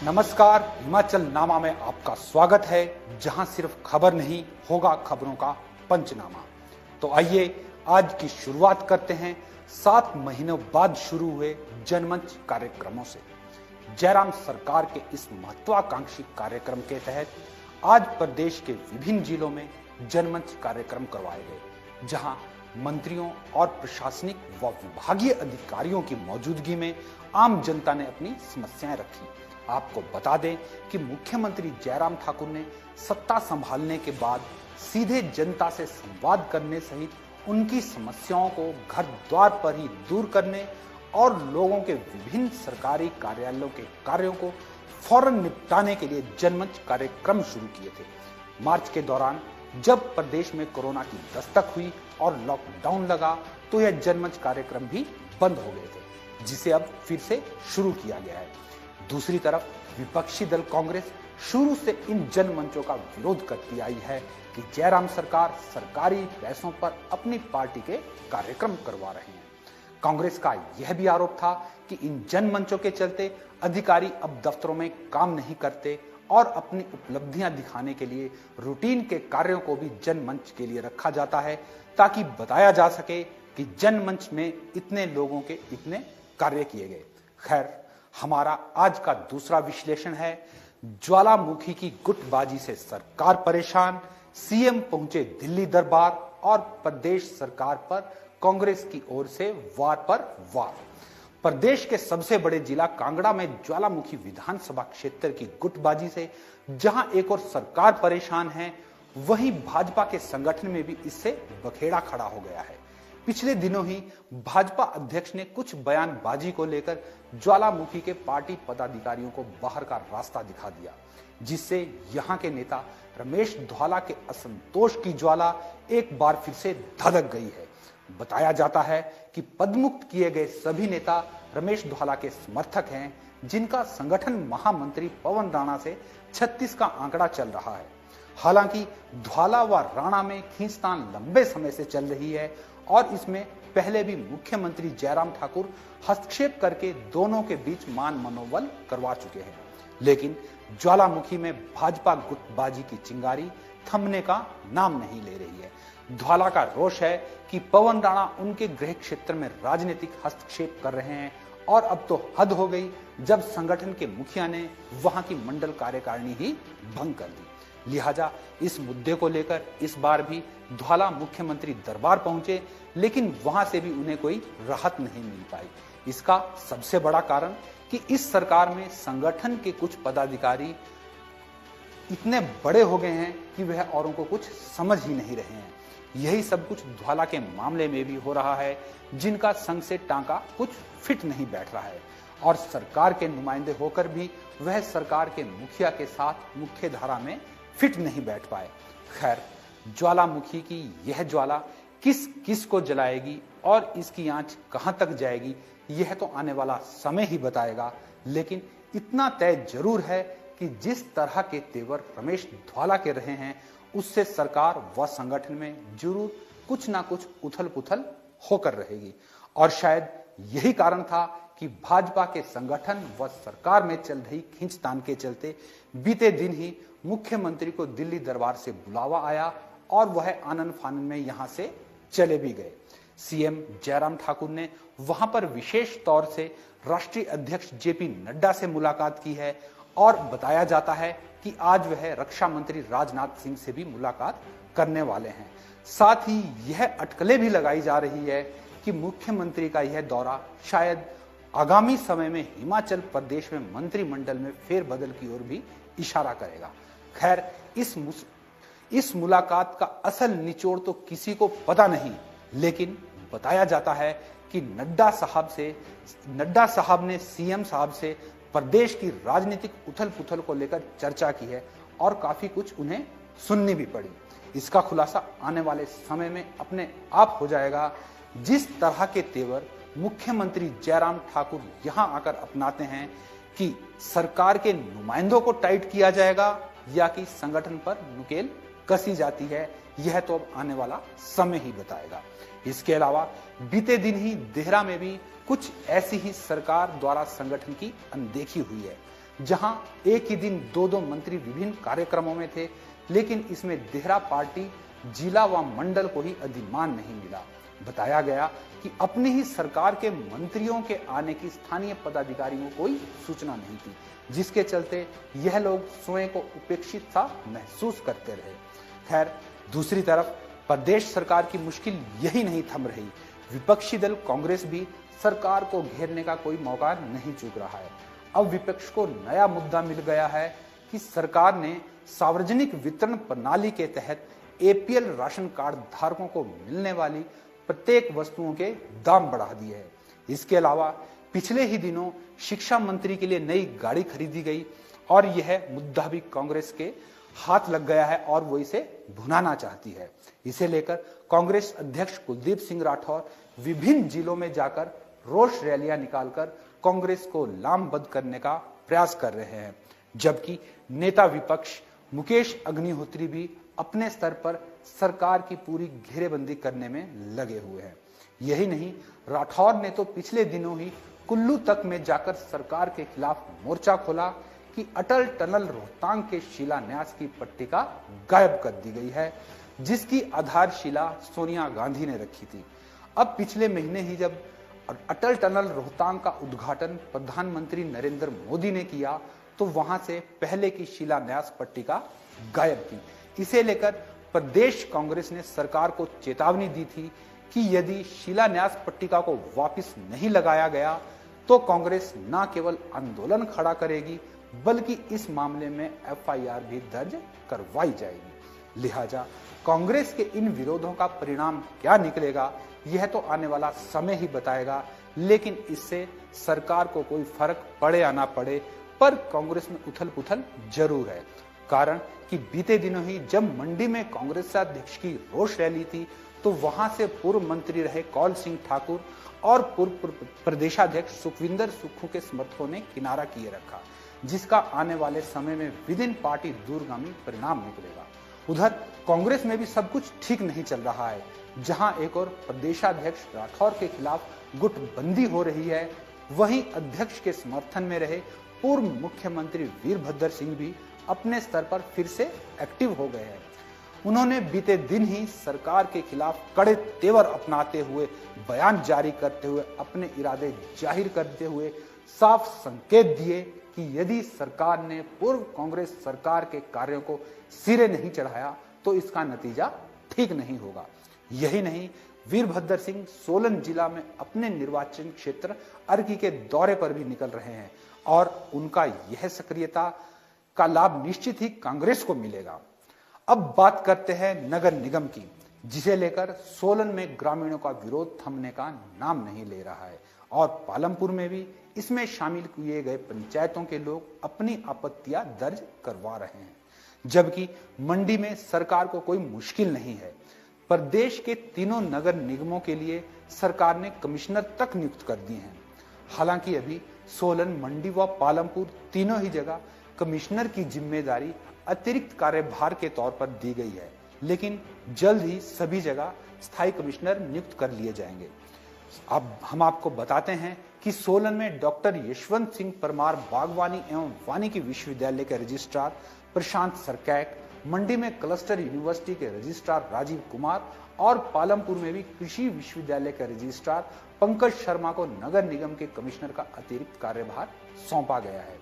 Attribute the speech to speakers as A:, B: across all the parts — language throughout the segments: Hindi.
A: नमस्कार, हिमाचल नामा में आपका स्वागत है, जहां सिर्फ खबर नहीं होगा खबरों का पंचनामा। तो आइए आज की शुरुआत करते हैं 7 महीनों बाद शुरू हुए जनमंच कार्यक्रमों से। जयराम सरकार के इस महत्वाकांक्षी कार्यक्रम के तहत आज प्रदेश के विभिन्न जिलों में जनमंच कार्यक्रम करवाए गए, जहां मंत्रियों और प्रशासनिक व विभागीय अधिकारियों की मौजूदगी में आम जनता ने अपनी समस्याएं रखी। आपको बता दें कि मुख्यमंत्री जयराम ठाकुर ने सत्ता संभालने के बाद सीधे जनता से संवाद करने सहित उनकी समस्याओं को घर द्वार पर ही दूर करने और लोगों के विभिन्न सरकारी कार्यालयों के कार्यों को फौरन निपटाने के लिए जनमंच कार्यक्रम शुरू किए थे। मार्च के दौरान जब प्रदेश में कोरोना की दस्तक हुई और लॉकडाउन लगा तो यह जनमंच कार्यक्रम भी बंद हो गए थे, जिसे अब फिर से शुरू किया गया है। दूसरी तरफ विपक्षी दल कांग्रेस शुरू से इन जनमंचों का विरोध करती आई है कि जयराम सरकार सरकारी पैसों पर अपनी पार्टी के कार्यक्रम करवा रहे हैं। कांग्रेस का यह भी आरोप था कि इन जनमंचों के चलते अधिकारी अब दफ्तरों में काम नहीं करते और अपनी उपलब्धियां दिखाने के लिए रूटीन के कार्यों को भी जनमंच के लिए रखा जाता है, ताकि बताया जा सके कि जनमंच में इतने लोगों के इतने कार्य किए गए। खैर, हमारा आज का दूसरा विश्लेषण है, ज्वालामुखी की गुटबाजी से सरकार परेशान, सीएम पहुंचे दिल्ली दरबार और प्रदेश सरकार पर कांग्रेस की ओर से वार पर वार। प्रदेश के सबसे बड़े जिला कांगड़ा में ज्वालामुखी विधानसभा क्षेत्र की गुटबाजी से जहां एक और सरकार परेशान है, वहीं भाजपा के संगठन में भी इससे बखेड़ा खड़ा हो गया है। पिछले दिनों ही भाजपा अध्यक्ष ने कुछ बयानबाजी को लेकर ज्वालामुखी के पार्टी पदाधिकारियों को बाहर का रास्ता दिखा दिया, जिससे यहां के नेता रमेश धवाला के असंतोष की ज्वाला एक बार फिर से धधक गई है। बताया जाता है कि पदमुक्त किए गए सभी नेता रमेश धवाला के समर्थक हैं, जिनका संगठन महामंत्री पवन राणा से 36 का आंकड़ा चल रहा है। हालांकि धवाला व राणा में खींचतान लंबे समय से चल रही है और इसमें पहले भी मुख्यमंत्री जयराम ठाकुर हस्तक्षेप करके दोनों के बीच मान मनोबल करवा चुके हैं। लेकिन ज्वालामुखी में भाजपा गुटबाजी की चिंगारी थमने का नाम नहीं ले रही है। धवाला का रोष है कि पवन राणा उनके गृह क्षेत्र में राजनीतिक हस्तक्षेप कर रहे हैं और अब तो हद हो गई जब संगठन के मुखिया ने वहां की मंडल कार्यकारिणी ही भंग कर दी। लिहाजा इस मुद्दे को लेकर इस बार भी धवाला मुख्यमंत्री दरबार पहुंचे, लेकिन वहां से भी उन्हें कोई राहत नहीं मिल पाई। इसका सबसे बड़ा कारण कि इस सरकार में संगठन के कुछ पदाधिकारी इतने बड़े हो गए हैं कि वह औरों को कुछ समझ ही नहीं रहे हैं। यही सब कुछ धवाला के मामले में भी हो रहा है, जिनका संग से टांका कुछ फिट नहीं बैठ रहा है और सरकार के नुमाइंदे होकर भी वह सरकार के मुखिया के साथ मुख्य धारा में फिट नहीं बैठ पाए। खैर, ज्वालामुखी की यह ज्वाला किस किस को जलाएगी और इसकी आंच कहां तक जाएगी, यह तो आने वाला समय ही बताएगा। लेकिन इतना तय जरूर है कि जिस तरह के तेवर रमेश धवाला के रहे हैं, उससे सरकार व संगठन में जरूर कुछ ना कुछ उथल पुथल होकर रहेगी। और शायद यही कारण था कि भाजपा के संगठन व सरकार में चल रही खींचतान के चलते बीते दिन ही मुख्यमंत्री को दिल्ली दरबार से बुलावा आया और वह आनन फानन में यहां से चले भी गए। सीएम जयराम ठाकुर ने वहां पर विशेष तौर से राष्ट्रीय अध्यक्ष जेपी नड्डा से मुलाकात की है और बताया जाता है कि आज वह रक्षा मंत्री राजनाथ सिंह से भी मुलाकात करने वाले हैं। साथ ही यह अटकलें भी लगाई जा रही है कि मुख्यमंत्री का यह दौरा शायद आगामी समय में हिमाचल प्रदेश में मंत्रिमंडल में फेरबदल की ओर भी इशारा करेगा। खैर, इस मुलाकात का असल निचोड़ तो किसी को पता नहीं, लेकिन बताया जाता है कि नड्डा साहब ने सीएम साहब से प्रदेश की राजनीतिक उथल पुथल को लेकर चर्चा की है और काफी कुछ उन्हें सुननी भी पड़ी। इसका खुलासा आने वाले समय में अपने आप हो जाएगा। जिस तरह के तेवर मुख्यमंत्री जयराम ठाकुर यहां आकर अपनाते हैं कि सरकार के नुमाइंदों को टाइट किया जाएगा या कि संगठन पर नुकेल कसी जाती है, यह तो अब आने वाला समय ही बताएगा। इसके अलावा बीते दिन ही देहरा में भी कुछ ऐसी ही सरकार द्वारा संगठन की अनदेखी हुई है। जहां एक ही दिन दो दो मंत्री विभिन्न कार्यक्रमों में थे, लेकिन इसमें देहरा पार्टी जिला व मंडल को ही अधिमान नहीं मिला। बताया गया कि अपनी ही सरकार के मंत्रियों के आने की स्थानीय पदाधिकारियों को कोई सूचना नहीं थी, जिसके चलते यह लोग स्वयं को उपेक्षित सा महसूस करते रहे। खैर, दूसरी तरफ प्रदेश सरकार की मुश्किल यही नहीं थम रही। विपक्षी दल कांग्रेस भी सरकार को घेरने का कोई मौका नहीं चूक रहा है। अब विपक्ष को नया मुद्दा मिल गया है कि सरकार ने सार्वजनिक वितरण प्रणाली के तहत एपीएल राशन कार्ड धारकों को मिलने वाली प्रत्येक वस्तुओं के दाम बढ़ा दिए हैं। इसके अलावा पिछले ही दिनों शिक्षा मंत्री के लिए नई गाड़ी खरीदी गई और यह मुद्दा भी कांग्रेस के हाथ लग गया है और वो इसे भुनाना चाहती है। इसे लेकर कांग्रेस अध्यक्ष कुलदीप सिंह राठौर विभिन्न जिलों में जाकर रोष रैलियां निकालकर कांग्रेस को लामबंद करने का प्रयास कर रहे हैं, जबकि नेता विपक्ष मुकेश अग्निहोत्री भी अपने स्तर पर सरकार की पूरी घेरेबंदी करने में लगे हुए हैं। यही नहीं, राठौर ने तो पिछले दिनों ही कुल्लू तक में जाकर सरकार के खिलाफ मोर्चा खोला कि अटल टनल रोहतांग के शिलान्यास की पट्टिका गायब कर दी गई है, जिसकी आधारशिला सोनिया गांधी ने रखी थी। अब पिछले महीने ही जब अटल टनल रोहतांग का उद्घाटन प्रधानमंत्री नरेंद्र मोदी ने किया, तो वहां से पहले की शिलान्यास पट्टिका गायब थी। इसे लेकर प्रदेश कांग्रेस ने सरकार को चेतावनी दी थी कि यदि शिलान्यास पट्टिका को वापस नहीं लगाया गया तो कांग्रेस न केवल आंदोलन खड़ा करेगी बल्कि इस मामले में एफआईआर भी दर्ज करवाई जाएगी। लिहाजा कांग्रेस के इन विरोधों का परिणाम क्या निकलेगा यह तो आने वाला समय ही बताएगा, लेकिन इससे सरकार को कोई फर्क पड़े या ना पड़े, पर कांग्रेस में उथल पुथल जरूर है। कारण कि बीते दिनों ही जब मंडी में कांग्रेस अध्यक्ष की रोष रैली थी, तो वहां से पूर्व मंत्री रहे कौल सिंह ठाकुर और पूर्व प्रदेशाध्यक्ष सुखविंदर सुक्खू के समर्थकों ने किनारा किए रखा, जिसका आने वाले समय में विदिन पार्टी दूरगामी परिणाम निकलेगा। उधर कांग्रेस में भी सब कुछ ठीक नहीं चल रहा है। जहां एक और प्रदेशाध्यक्ष राठौर के खिलाफ गुटबंदी हो रही है, वहीं अध्यक्ष के समर्थन में रहे पूर्व मुख्यमंत्री वीरभद्र सिंह भी अपने स्तर पर फिर से एक्टिव हो गए हैं। उन्होंने बीते दिन ही सरकार के खिलाफ कड़े तेवर अपनाते हुए बयान जारी करते हुए अपने इरादे जाहिर करते हुए साफ संकेत दिए कि यदि सरकार ने पूर्व कांग्रेस सरकार के कार्यों को सिरे नहीं चढ़ाया तो इसका नतीजा ठीक नहीं होगा। यही नहीं, वीरभद्र सिंह सोलन जिला में अपने निर्वाचन क्षेत्र अर्की के दौरे पर भी निकल रहे हैं और उनका यह सक्रियता का लाभ निश्चित ही कांग्रेस को मिलेगा। अब बात करते हैं नगर निगम की, जिसे लेकर सोलन में ग्रामीणों का विरोध थमने का नाम नहीं ले रहा है और पालमपुर में भी इसमें शामिल किए गए पंचायतों के लोग अपनी आपत्तियां दर्ज करवा रहे हैं, जबकि मंडी में सरकार को कोई मुश्किल नहीं है। प्रदेश के तीनों नगर निगमों के लिए सरकार ने कमिश्नर तक नियुक्त कर दिए हैं। हालांकि अभी सोलन, मंडी व पालमपुर तीनों ही जगह कमिश्नर की जिम्मेदारी अतिरिक्त कार्यभार के तौर पर दी गई है, लेकिन जल्द ही सभी जगह स्थायी कमिश्नर नियुक्त कर लिए जाएंगे। अब हम आपको बताते हैं कि सोलन में डॉक्टर यशवंत सिंह परमार बागवानी एवं वानिकी विश्वविद्यालय के रजिस्ट्रार प्रशांत सरकैक, मंडी में क्लस्टर यूनिवर्सिटी के रजिस्ट्रार राजीव कुमार और पालमपुर में भी कृषि विश्वविद्यालय के रजिस्ट्रार पंकज शर्मा को नगर निगम के कमिश्नर का अतिरिक्त कार्यभार सौंपा गया है।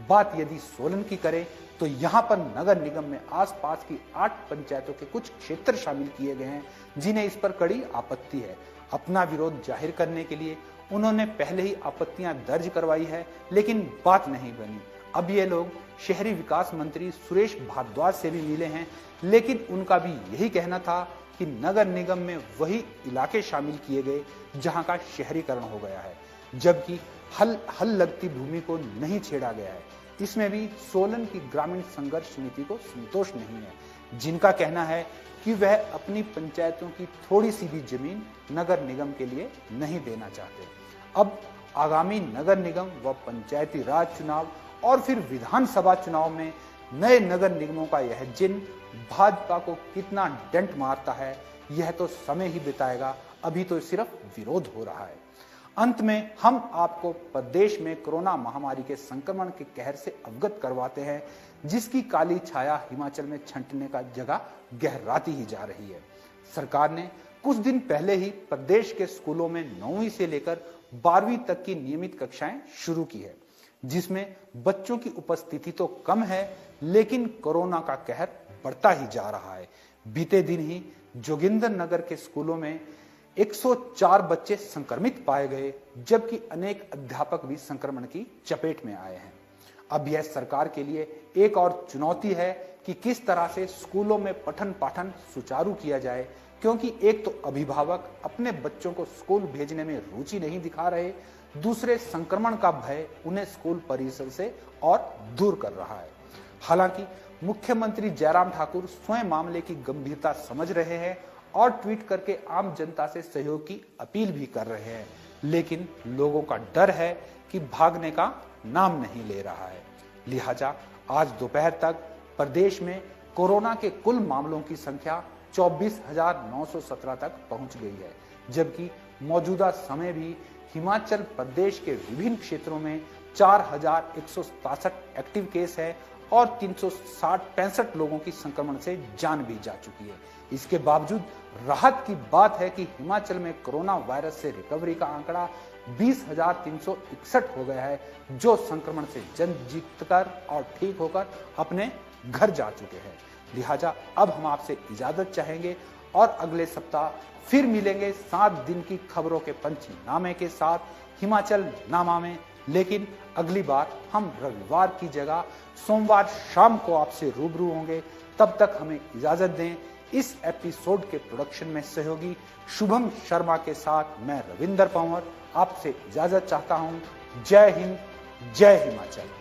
A: बात यदि सोलन की करें तो यहाँ पर नगर निगम में आसपास की 8 पंचायतों के कुछ क्षेत्र शामिल किए गए हैं, जिन्हें इस पर कड़ी आपत्ति है। अपना विरोध जाहिर करने के लिए उन्होंने पहले ही आपत्तियां दर्ज करवाई है, लेकिन बात नहीं बनी। अब ये लोग शहरी विकास मंत्री सुरेश भारद्वाज से भी मिले हैं, लेकिन उनका भी यही कहना था कि नगर निगम में वही इलाके शामिल किए गए जहां का शहरीकरण हो गया है, जबकि हल लगती भूमि को नहीं छेड़ा गया है। इसमें भी सोलन की ग्रामीण संघर्ष समिति को संतोष नहीं है, जिनका कहना है कि वह अपनी पंचायतों की थोड़ी सी भी जमीन नगर निगम के लिए नहीं देना चाहते। अब आगामी नगर निगम व पंचायती राज चुनाव और फिर विधानसभा चुनाव में नए नगर निगमों का यह चिन्ह भाजपा को कितना डेंट मारता है, यह तो समय ही बताएगा। अभी तो सिर्फ विरोध हो रहा है। अंत में हम आपको प्रदेश में कोरोना महामारी के संक्रमण के कहर से अवगत करवाते हैं, जिसकी काली छाया हिमाचल में छंटने का जगह गहराती ही जा रही है। सरकार ने कुछ दिन पहले ही प्रदेश के स्कूलों में 9वीं से लेकर 12वीं तक की नियमित कक्षाएं शुरू की है, जिसमें बच्चों की उपस्थिति तो कम है, लेकिन कोरोना का कहर बढ़ता ही जा रहा है। बीते दिन ही जोगिंदरनगर के स्कूलों में 104 बच्चे संक्रमित पाए गए, जबकि अनेक अध्यापक भी संक्रमण की चपेट में आए हैं। अब यह सरकार के लिए एक और चुनौती है कि किस तरह से स्कूलों में पठन पाठन सुचारू किया जाए, क्योंकि एक तो अभिभावक अपने बच्चों को स्कूल भेजने में रुचि नहीं दिखा रहे, दूसरे संक्रमण का भय उन्हें स्कूल परिसर से और दूर कर रहा है। हालांकि मुख्यमंत्री जयराम ठाकुर स्वयं मामले की गंभीरता समझ रहे हैं और ट्वीट करके आम जनता से सहयोग की अपील भी कर रहे हैं, लेकिन लोगों का डर है कि भागने का नाम नहीं ले रहा है। लिहाजा आज दोपहर तक प्रदेश में कोरोना के कुल मामलों की संख्या 24,917 तक पहुंच गई है, जबकि मौजूदा समय भी हिमाचल प्रदेश के विभिन्न क्षेत्रों में 4,167 एक्टिव केस है और 365 लोगों की संक्रमण से जान भी जा चुकी है। इसके बावजूद राहत की बात है कि हिमाचल में कोरोना वायरस से रिकवरी का आंकड़ा 20,361 हो गया है, जो संक्रमण से जंग जीतकर और ठीक होकर अपने घर जा चुके हैं। लिहाजा अब हम आपसे इजाजत चाहेंगे और अगले सप्ताह फिर मिलेंगे 7 दिन की खबरों के पंचनामे के साथ हिमाचल नामा में। लेकिन अगली बार हम रविवार की जगह सोमवार शाम को आपसे रूबरू होंगे। तब तक हमें इजाजत दें। इस एपिसोड के प्रोडक्शन में सहयोगी शुभम शर्मा के साथ मैं रविंदर पंवर आपसे इजाजत चाहता हूं। जय हिंद, जय हिमाचल।